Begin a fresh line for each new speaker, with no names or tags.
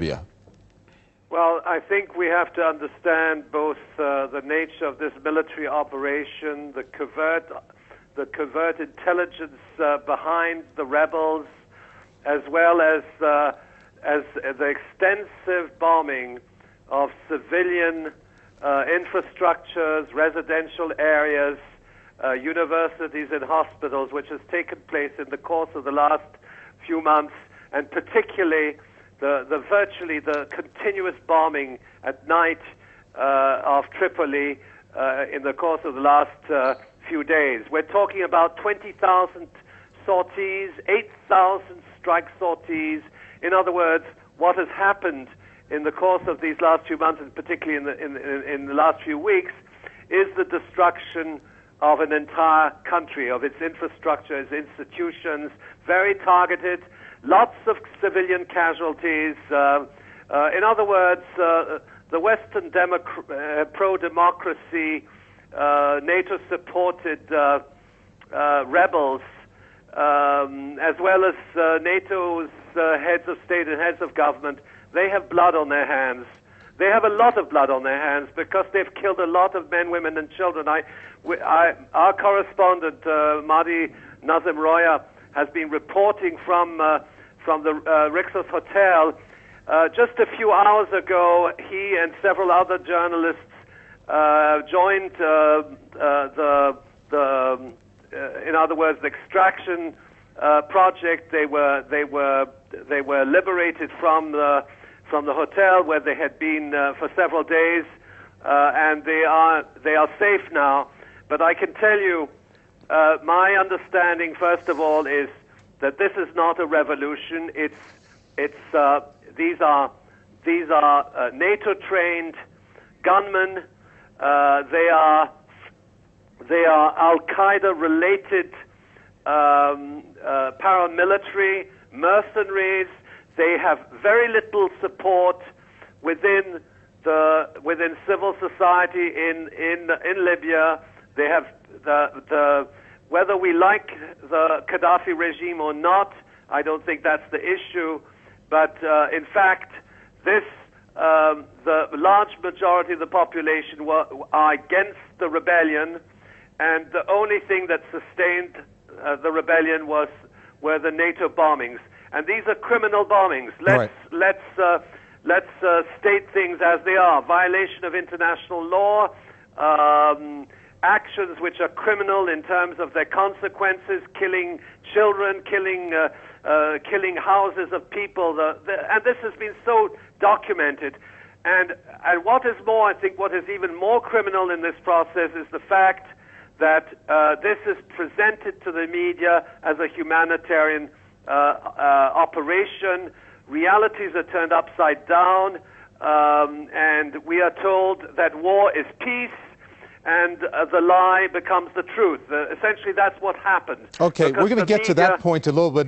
Libya?
Well, I think we have to understand both the nature of this military operation, the covert intelligence behind the rebels, as well as the extensive bombing of civilian infrastructures, residential areas, universities and hospitals, which has taken place in the course of the last few months, and particularly virtually the continuous bombing at night of Tripoli in the course of the last few days. We're talking about 20,000 sorties, 8,000 strike sorties. In other words, what has happened in the course of these last few months, and particularly in the last few weeks, is the destruction of an entire country, of its infrastructure, its institutions, very targeted, lots of civilian casualties. In other words, the Western pro-democracy, NATO-supported rebels, as well as NATO's heads of state and heads of government, they have blood on their hands. They have a lot of blood on their hands because they've killed a lot of men, women, and children. Our correspondent, Mahdi Nazim Roya, has been reporting from the Rixos Hotel. Just a few hours ago, he and several other journalists joined in other words, the extraction project. They were liberated from the hotel where they had been for several days, and they are safe now. But I can tell you, my understanding, first of all, is that this is not a revolution. These are NATO-trained gunmen. They are Al-Qaeda-related paramilitary mercenaries. They have very little support within civil society in Libya. They have whether we like the Gaddafi regime or not, I don't think that's the issue. But in fact, the large majority of the population are against the rebellion, and the only thing that sustained the rebellion were the NATO bombings. And these are criminal bombings. Let's state things as they are: violation of international law, actions which are criminal in terms of their consequences, killing children, killing houses of people, and this has been so documented. And what is more, I think what is even more criminal in this process is the fact that this is presented to the media as a humanitarian operation. Realities are turned upside down, and we are told that war is peace, and the lie becomes the truth. Essentially, that's what happened.
Okay, we're going to get to that point a little bit.